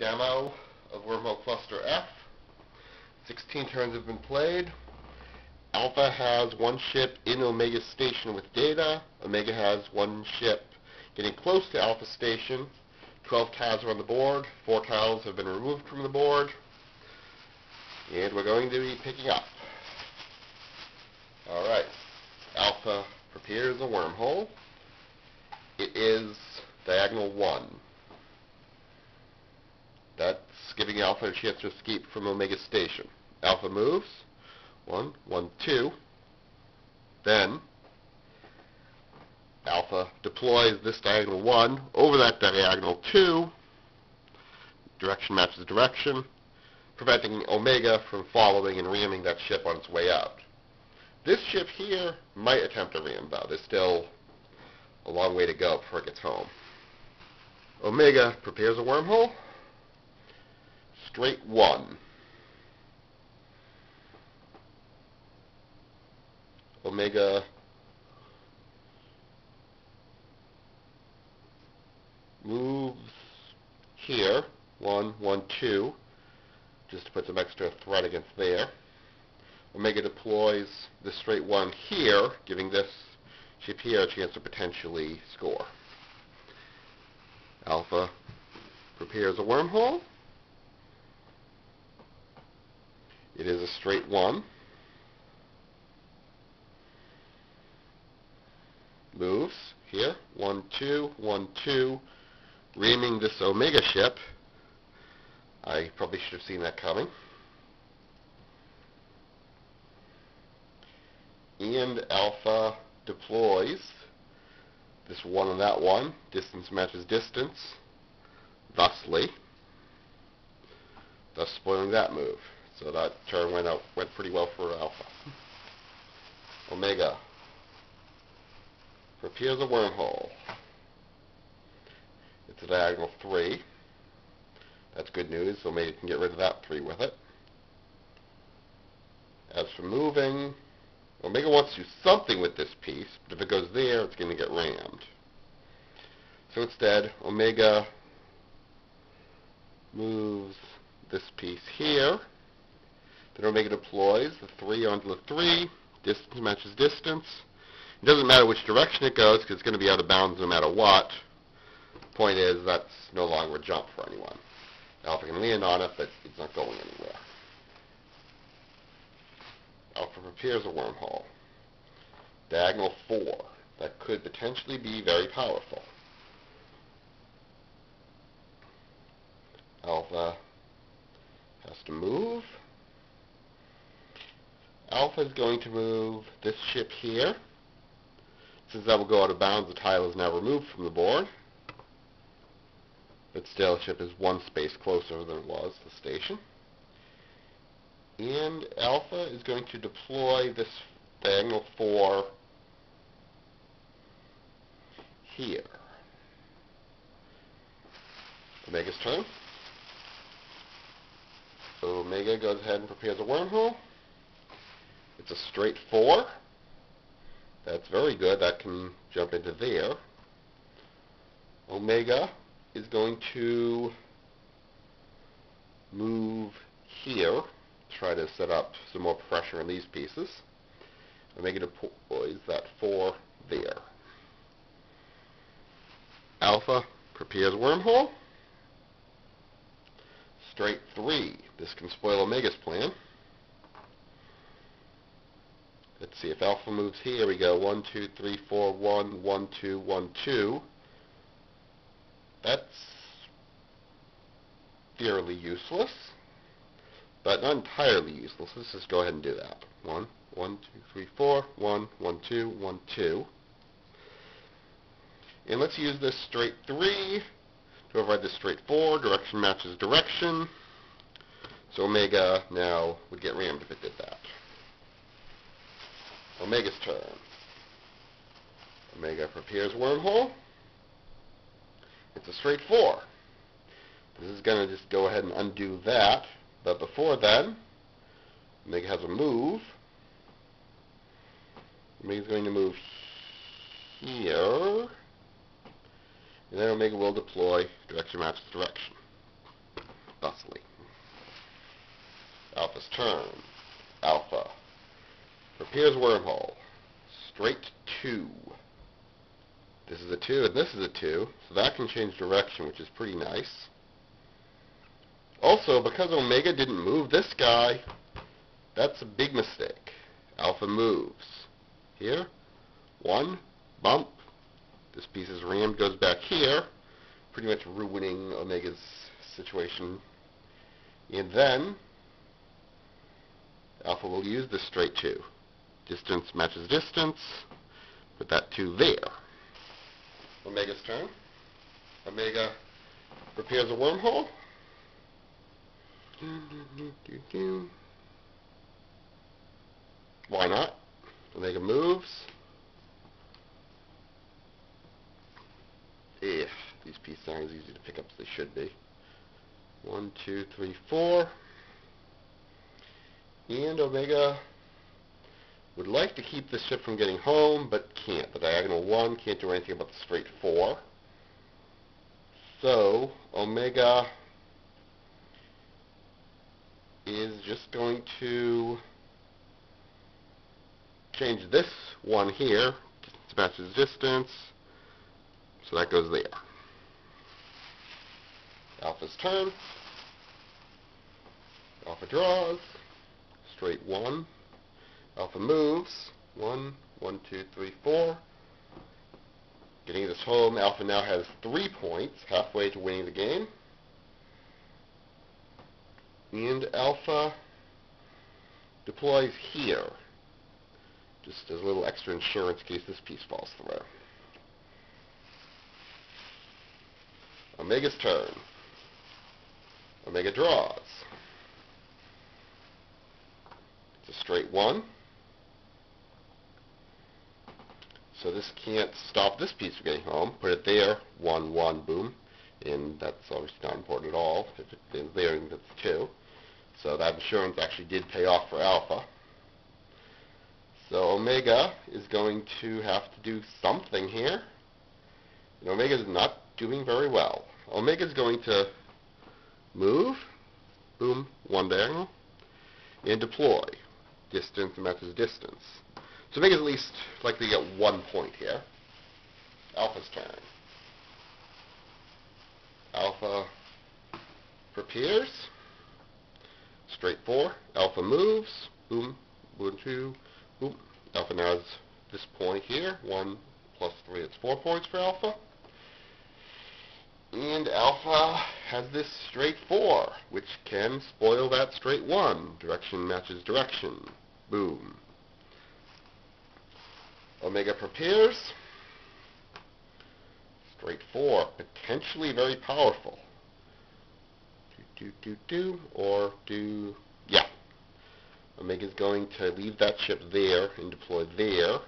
demo of Wormhole Cluster F. 16 turns have been played. Alpha has one ship in Omega's station with data. Omega has one ship getting close to Alpha station. 12 tiles are on the board. 4 tiles have been removed from the board. And we're going to be picking up. Alright. Alpha prepares a wormhole. It is diagonal 1. That's giving Alpha a chance to escape from Omega's station. Alpha moves. 1, 1, 2. Then Alpha deploys this diagonal 1 over that diagonal 2. Direction matches direction, preventing Omega from following and ramming that ship on its way out. This ship here might attempt a ram, though. There's still a long way to go before it gets home. Omega prepares a wormhole. Straight 1. Omega moves here, 1, 1, 2, just to put some extra threat against there. Omega deploys the straight 1 here, giving this ship here a chance to potentially score. Alpha prepares a wormhole. It is a straight 1. Moves here, 1, 2, 1, 2, ramming this Omega ship. I probably should have seen that coming. And Alpha deploys this 1 and that 1. Distance matches distance, thus spoiling that move. So that turn went pretty well for Alpha. Omega prepares a wormhole. It's a diagonal 3. That's good news. Omega can get rid of that 3 with it. As for moving, Omega wants to do something with this piece, but if it goes there, it's going to get rammed. So instead, Omega moves this piece here. Then Omega deploys the 3 onto the 3. Distance matches distance. It doesn't matter which direction it goes, because it's going to be out of bounds no matter what. Point is, that's no longer a jump for anyone. Alpha can land on it, but it's not going anywhere. Alpha prepares a wormhole. Diagonal 4. That could potentially be very powerful. Alpha has to move. Alpha is going to move this ship here. Since that will go out of bounds, the tile is now removed from the board. But still, the ship is 1 space closer than it was to the station. And Alpha is going to deploy this diagonal 4 here. Omega's turn. So Omega goes ahead and prepares a wormhole. It's a straight 4. That's very good. That can jump into there. Omega is going to move here, try to set up some more pressure on these pieces. Omega deploys that 4 there. Alpha prepares wormhole. Straight 3. This can spoil Omega's plan. Let's see, if Alpha moves here, we go 1, 2, 3, 4, 1, 1, 2, 1, 2. That's fairly useless, but not entirely useless. Let's just go ahead and do that. 1, 1, 2, 3, 4, 1, 1, 2, 1, 2. And let's use this straight 3 to override this straight 4. Direction matches direction. So Omega now would get rammed if it did that. Omega's turn. Omega prepares wormhole. It's a straight 4. This is going to just go ahead and undo that. But before then, Omega has a move. Omega's going to move here. And then Omega will deploy direction matches direction. thusly. Alpha's turn. Alpha prepares wormhole. Straight 2. This is a 2 and this is a 2, so that can change direction, which is pretty nice. Also, because Omega didn't move this guy, that's a big mistake. Alpha moves. Here, 1, bump. This piece is rammed, goes back here, pretty much ruining Omega's situation. And then, Alpha will use the straight 2. Distance matches distance. Put that 2 there. Omega's turn. Omega prepares a wormhole. Why not? Omega moves. If these pieces aren't as easy to pick up as they should be. 1, 2, 3, 4. And Omega would like to keep this ship from getting home, but can't. The diagonal 1 can't do anything about the straight 4. So, Omega is just going to change this 1 here to match its distance, so that goes there. Alpha's turn. Alpha draws. Straight 1. Alpha moves. 1, 1, 2, 3, 4. Getting this home, Alpha now has 3 points, halfway to winning the game. And Alpha deploys here, just as a little extra insurance in case this piece falls through. Omega's turn. Omega draws. It's a straight 1. So this can't stop this piece from getting home. Put it there, 1, 1, boom. And that's obviously not important at all. If it's there, that's 2. So that insurance actually did pay off for Alpha. So Omega is going to have to do something here. And Omega is not doing very well. Omega is going to move, boom, 1 diagonal, and deploy. Distance matches distance. So Omega's at least likely to get 1 point here. Alpha's turn. Alpha prepares. Straight 4. Alpha moves. Boom, 1, 2, boom. Alpha now has this point here. 1 plus 3, it's 4 points for Alpha. And Alpha has this straight 4, which can spoil that straight 1. Direction matches direction. Boom. Omega prepares. Straight 4, potentially very powerful. Yeah. Omega's going to leave that ship there and deploy there.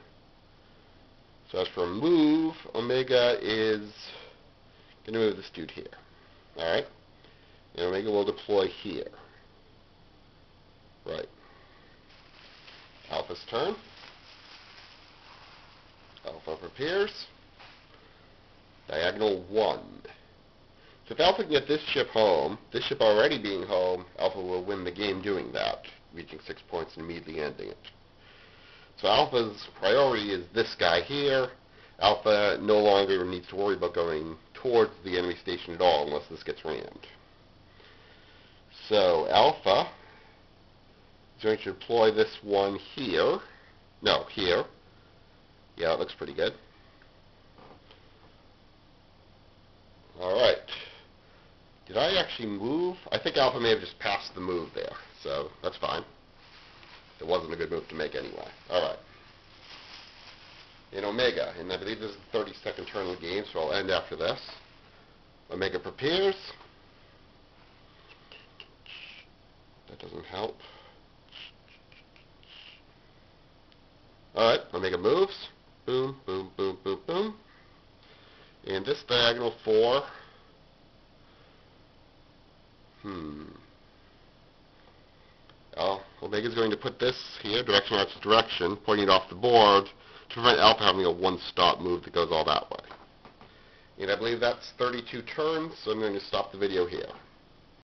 So as for a move, Omega is going to move this dude here. Alright? And Omega will deploy here. Right. Alpha's turn. Alpha prepares. Diagonal 1. So if Alpha can get this ship home, this ship already being home, Alpha will win the game doing that, reaching 6 points and immediately ending it. So Alpha's priority is this guy here. Alpha no longer needs to worry about going towards the enemy station at all unless this gets rammed. So Alpha is going to deploy this 1 here. No, here. Yeah, it looks pretty good. Alright. Did I actually move? I think Alpha may have just passed the move there, so that's fine. It wasn't a good move to make anyway. Alright. In Omega, and I believe this is the 32nd turn of the game, so I'll end after this. Omega prepares. That doesn't help. Alright, Omega moves. Boom, boom, boom, boom, boom. And this diagonal 4. Omega's going to put this here, direction matches direction, pointing it off the board to prevent Alpha having a one-stop move that goes all that way. And I believe that's 32 turns, so I'm going to stop the video here.